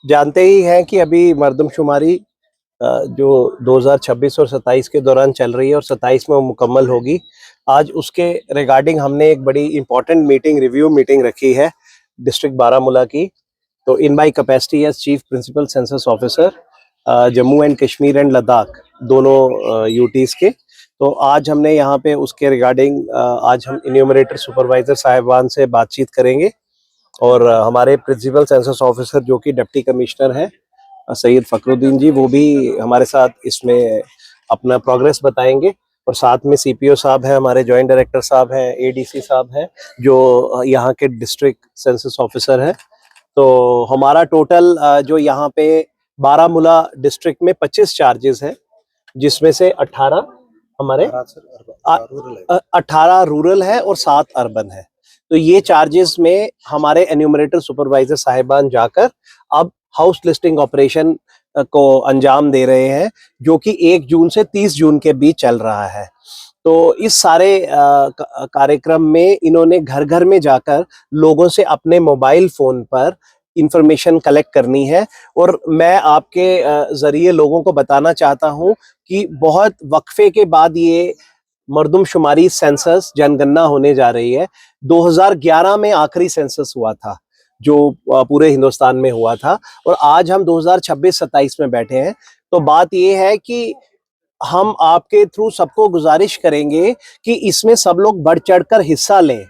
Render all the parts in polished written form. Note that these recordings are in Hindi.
जानते ही हैं कि अभी मरदमशुमारी जो 2026 और 27 के दौरान चल रही है और 27 में वो मुकम्मल होगी। आज उसके रिगार्डिंग हमने एक बड़ी इंपॉर्टेंट मीटिंग, रिव्यू मीटिंग रखी है डिस्ट्रिक्ट बारामूला की। तो in my capacity as chief principal census officer Jammu and Kashmir and Ladakh, दोनों यूटीज के। तो आज हमने यहाँ पे उसके रिगार्डिंग आज हम इन्यूमरेटर सुपरवाइजर साहिबान से बातचीत करेंगे और हमारे प्रिंसिपल सेंसस ऑफिसर जो कि डिप्टी कमिश्नर हैं सैयद फखरुद्दीन जी, वो भी हमारे साथ इसमें अपना प्रोग्रेस बताएंगे। और साथ में सीपीओ साहब हैं, हमारे जॉइंट डायरेक्टर साहब हैं, एडीसी साहब हैं जो यहाँ के डिस्ट्रिक्ट सेंसस ऑफिसर हैं। तो हमारा टोटल जो यहाँ पे बारामूला डिस्ट्रिक्ट में 25 चार्जेस हैं, जिसमें से 18 हमारे 18 रूरल है और 7 अर्बन है। तो ये चार्जेस में हमारे एन्यूमरेटर सुपरवाइजर साहिबान जाकर अब हाउस लिस्टिंग ऑपरेशन को अंजाम दे रहे हैं, जो कि 1 जून से 30 जून के बीच चल रहा है। तो इस सारे कार्यक्रम में इन्होंने घर घर में जाकर लोगों से अपने मोबाइल फोन पर इंफॉर्मेशन कलेक्ट करनी है। और मैं आपके जरिए लोगों को बताना चाहता हूं कि बहुत वक्फे के बाद ये मर्दमशुमारी सेंसस जनगणना होने जा रही है। 2011 में आखिरी सेंसस हुआ था जो पूरे हिंदुस्तान में हुआ था, और आज हम 2026-27 में बैठे हैं। तो बात ये है कि हम आपके थ्रू सबको गुजारिश करेंगे कि इसमें सब लोग बढ़ चढ़कर हिस्सा लें।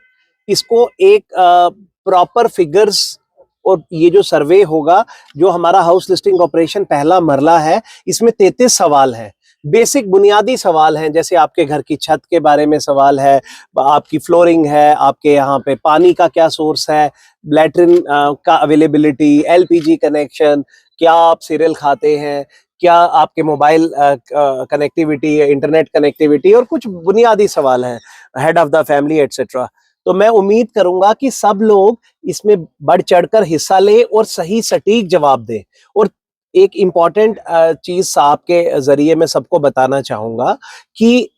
इसको एक प्रॉपर फिगर्स, और ये जो सर्वे होगा, जो हमारा हाउस लिस्टिंग ऑपरेशन पहला मरला है, इसमें 33 सवाल हैं, बेसिक बुनियादी सवाल हैं, जैसे आपके घर की छत के बारे में सवाल है, आपकी फ्लोरिंग है, आपके यहाँ पे पानी का क्या सोर्स है, लैट्रिन का अवेलेबिलिटी, एलपीजी कनेक्शन, क्या आप सीरियल खाते हैं, क्या आपके मोबाइल कनेक्टिविटी, इंटरनेट कनेक्टिविटी, और कुछ बुनियादी सवाल हैं, head of the family etcetera. तो मैं उम्मीद करूंगा कि सब लोग इसमें बढ़ चढ़कर हिस्सा लें और सही सटीक जवाब दें। और एक इम्पॉर्टेंट चीज आपके जरिए मैं सबको बताना चाहूंगा कि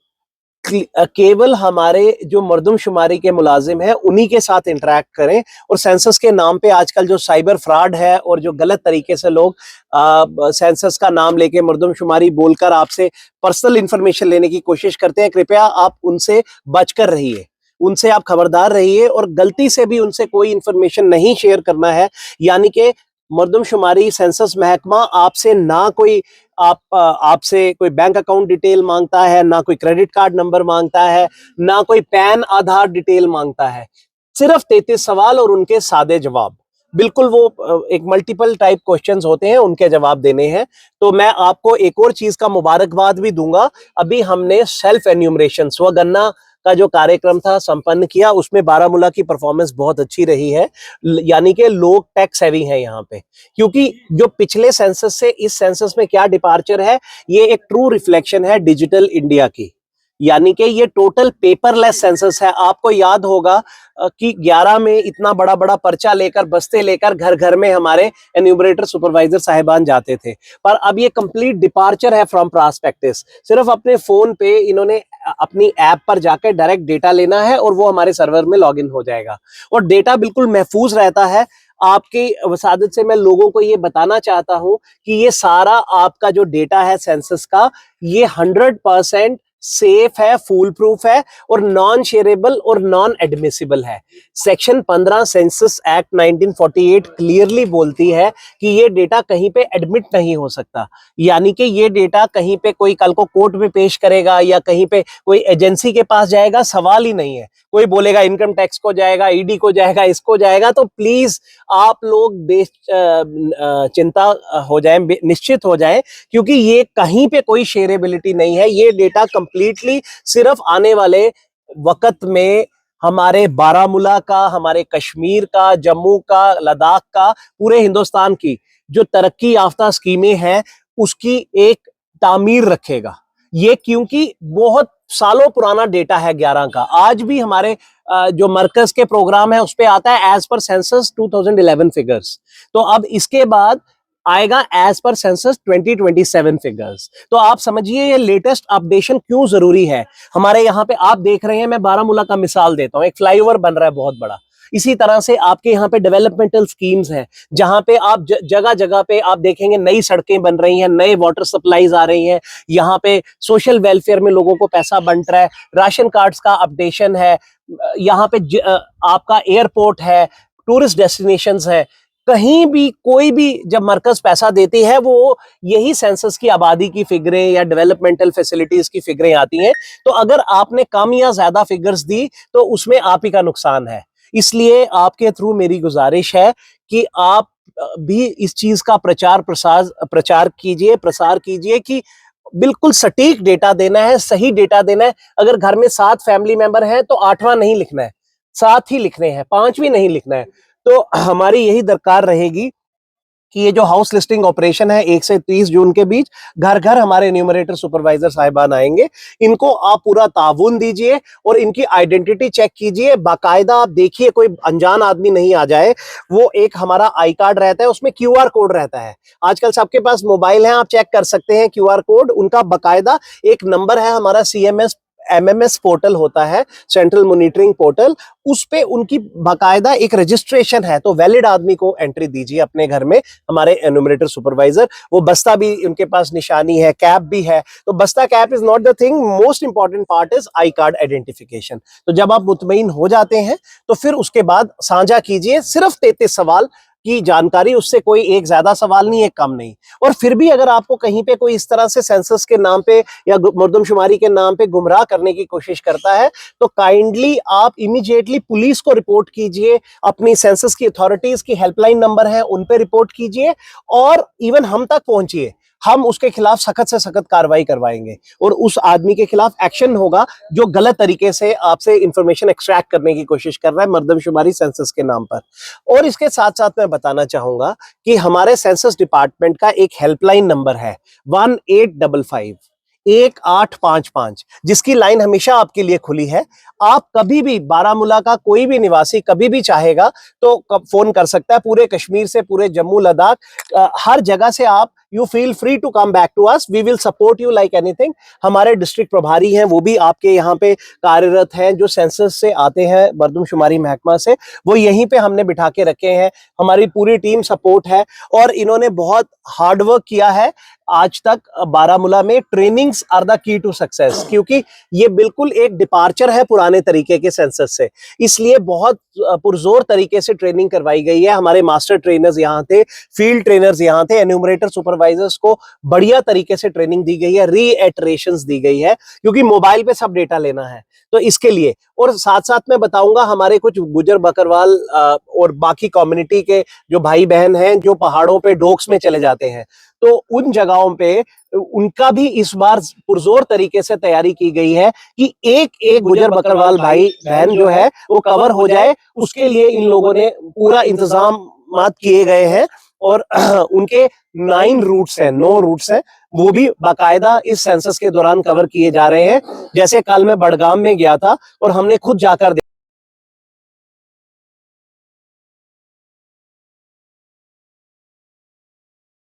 केवल हमारे जो मर्दमशुमारी के मुलाजिम हैं उन्हीं के साथ इंटरेक्ट करें। और सेंसस के नाम पे आजकल जो साइबर फ्रॉड है और जो गलत तरीके से लोग सेंसस का नाम लेके मर्दमशुमारी बोलकर आपसे पर्सनल इंफॉर्मेशन लेने की कोशिश करते हैं, कृपया आप उनसे बचकर रहिए, उनसे आप खबरदार रहिए, और गलती से भी उनसे कोई इंफॉर्मेशन नहीं शेयर करना है। यानी कि मर्दमशुमारी सेंसस महकमा आपसे ना कोई आपसे कोई बैंक अकाउंट डिटेल मांगता है, ना कोई क्रेडिट कार्ड नंबर मांगता है, ना कोई पैन आधार डिटेल मांगता है। सिर्फ 33 सवाल और उनके सादे जवाब, बिल्कुल वो एक मल्टीपल टाइप क्वेश्चंस होते हैं, उनके जवाब देने हैं। तो मैं आपको एक और चीज का मुबारकबाद भी दूंगा। अभी हमने सेल्फ एन्यूमरेशन, स्वगणना का जो कार्यक्रम था संपन्न किया, उसमें बारामूला की परफॉर्मेंस बहुत अच्छी रही है। यानी कि लोग टेक सेवी हैं यहाँ पे, क्योंकि जो पिछले सेंसस से इस सेंसस में क्या डिपार्चर है, ये एक ट्रू रिफ्लेक्शन है डिजिटल इंडिया की। यानी कि ये टोटल पेपरलेस सेंसस है। आपको याद होगा कि 11 में इतना बड़ा बड़ा पर्चा लेकर, बस्ते लेकर घर घर में हमारे एन्यूमरेटर सुपरवाइजर साहिबान जाते थे, पर अब ये कंप्लीट डिपार्चर है फ्रॉम प्रॉस्पेक्टिस। सिर्फ अपने फोन पे इन्होंने अपनी ऐप पर जाकर डायरेक्ट डेटा लेना है और वो हमारे सर्वर में लॉगिन हो जाएगा, और डेटा बिल्कुल महफूज रहता है। आपकी वसादत से मैं लोगों को ये बताना चाहता हूं कि ये सारा आपका जो डेटा है सेंसस का, ये 100% सेफ है, फूल प्रूफ है, और नॉन शेयरेबल और नॉन एडमिसिबल है। सेक्शन 15 सेंसस एक्ट 1948 क्लियरली बोलती है कि ये डेटा कहीं पे एडमिट नहीं हो सकता। यानी कि ये डेटा कहीं पे कोई कल को कोर्ट में पेश करेगा या कहीं पे कोई एजेंसी के पास जाएगा, सवाल ही नहीं है। कोई बोलेगा इनकम टैक्स को जाएगा, ईडी को जाएगा, इसको जाएगा। तो प्लीज आप लोग चिंता हो जाएं, निश्चित हो जाएं, क्योंकि ये कहीं पे कोई शेयरेबिलिटी नहीं है। ये डेटा कंप्लीटली सिर्फ आने वाले वक्त में हमारे बारामूला का, हमारे कश्मीर का, जम्मू का, लद्दाख का, पूरे हिंदुस्तान की जो तरक्की याफ्ता स्कीमें हैं उसकी एक तामीर रखेगा। ये क्योंकि बहुत सालों पुराना डेटा है 11 का। आज भी हमारे जो मरकज के प्रोग्राम है उस पे आता है एज पर सेंसस 2011 फिगर्स। तो अब इसके बाद आएगा एज पर सेंसस 2027 फिगर्स। तो आप समझिए ये लेटेस्ट अपडेशन क्यों जरूरी है। हमारे यहाँ पे आप देख रहे हैं, मैं बारामूला का मिसाल देता हूँ, एक फ्लाईओवर बन रहा है बहुत बड़ा। इसी तरह से आपके यहाँ पे डेवलपमेंटल स्कीम्स हैं, जहां पे आप जगह जगह पे आप देखेंगे नई सड़कें बन रही हैं, नए वाटर सप्लाईज आ रही हैं, यहाँ पे सोशल वेलफेयर में लोगों को पैसा बंट रहा है, राशन कार्ड्स का अपडेशन है, यहाँ पे आपका एयरपोर्ट है, टूरिस्ट डेस्टिनेशंस है। कहीं भी कोई भी जब मरकज पैसा देती है वो यही सेंसस की आबादी की फिगरें या डेवलपमेंटल फैसिलिटीज की फिगरें आती हैं। तो अगर आपने कम या ज्यादा फिगर्स दी तो उसमें आप ही का नुकसान है। इसलिए आपके थ्रू मेरी गुजारिश है कि आप भी इस चीज का प्रचार कीजिए, प्रसार कीजिए कि बिल्कुल सटीक डेटा देना है, सही डेटा देना है। अगर घर में 7 फैमिली मेंबर हैं तो 8वां नहीं लिखना है, 7 ही लिखने हैं, 5 भी नहीं लिखना है। तो हमारी यही दरकार रहेगी कि ये जो हाउस लिस्टिंग ऑपरेशन है 1 से 30 जून के बीच घर घर हमारे एन्यूमरेटर सुपरवाइजर साहिबान आएंगे, इनको आप पूरा ताउन दीजिए और इनकी आइडेंटिटी चेक कीजिए। बाकायदा आप देखिए कोई अनजान आदमी नहीं आ जाए। वो एक हमारा आई कार्ड रहता है, उसमें QR कोड रहता है। आजकल सबके पास मोबाइल है, आप चेक कर सकते हैं QR कोड। उनका बाकायदा एक नंबर है, हमारा CMS MMS पोर्टल होता है, सेंट्रल मॉनिटरिंग पोर्टल, उस पे उनकी बाकायदा एक रजिस्ट्रेशन है। तो वैलिड आदमी को एंट्री दीजिए अपने घर में, हमारे एन्यूमरेटर सुपरवाइजर। वो बस्ता भी उनके पास निशानी है, कैप भी है। तो बस्ता cap is not the thing, most important part is I card identification. तो जब आप मुतमईन हो जाते हैं तो फिर उसके बाद साझा कीजिए। सिर्फ 33 सवाल की जानकारी, उससे कोई एक ज्यादा सवाल नहीं, एक कम नहीं। और फिर भी अगर आपको कहीं पे कोई इस तरह से सेंसस के नाम पे या मर्दमशुमारी के नाम पे गुमराह करने की कोशिश करता है तो काइंडली आप इमीडिएटली पुलिस को रिपोर्ट कीजिए। अपनी सेंसस की अथॉरिटीज की हेल्पलाइन नंबर है उन पे रिपोर्ट कीजिए और इवन हम तक पहुंचिए। हम उसके खिलाफ सख्त से सख्त कार्रवाई करवाएंगे और उस आदमी के खिलाफ एक्शन होगा जो गलत तरीके से आपसे इंफॉर्मेशन एक्सट्रैक्ट करने की कोशिश कर रहा है मर्दमशुमारी सेंसस के नाम पर। और इसके साथ साथ मैं बताना चाहूंगा कि हमारे सेंसस डिपार्टमेंट का एक हेल्पलाइन नंबर है 1855 जिसकी लाइन हमेशा आपके लिए खुली है। आप कभी भी बारामूला का कोई भी निवासी कभी भी चाहेगा तो फोन कर सकता है। पूरे कश्मीर से पूरे जम्मू लद्दाख हर जगह से आप you feel free to come back to us, we will support you like anything. हमारे डिस्ट्रिक्ट प्रभारी हैं वो भी आपके यहाँ पे कार्यरत हैं, जो सेंसस से आते हैं मर्दमशुमारी महकमा से, वो यहीं पे हमने बिठा के रखे हैं। हमारी पूरी टीम सपोर्ट है और इन्होंने बहुत हार्डवर्क किया है। आज तक बारामूला में trainings are the key to success, क्योंकि ये बिल्कुल एक डिपार्चर है पुराने तरीके के सेंसस से, इसलिए बहुत पुरजोर तरीके से ट्रेनिंग करवाई गई है। हमारे मास्टर ट्रेनर्स यहाँ थे, फील्ड ट्रेनर्स यहाँ थे, एन्यूमरेटर सुपरवाइजर्स को बढ़िया तरीके से ट्रेनिंग दी गई है, रीइटरेशंस दी गई है, क्योंकि मोबाइल पे सब डेटा लेना है तो इसके लिए। और साथ साथ मैं बताऊंगा हमारे कुछ गुजर बकरवाल और बाकी कम्युनिटी के जो भाई बहन हैं जो पहाड़ों पे डोक्स में चले जाते हैं, तो उन जगहों पे उनका भी इस बार पुरजोर तरीके से तैयारी की गई है कि एक एक गुजर बकरवाल भाई बहन जो है वो कवर हो जाए। उसके लिए इन लोगों ने पूरा इंतजाम किए गए हैं और उनके 9 रूट्स हैं, वो भी बाकायदा इस सेंसस के दौरान कवर किए जा रहे हैं। जैसे कल मैं बड़गाम में गया था और हमने खुद जाकर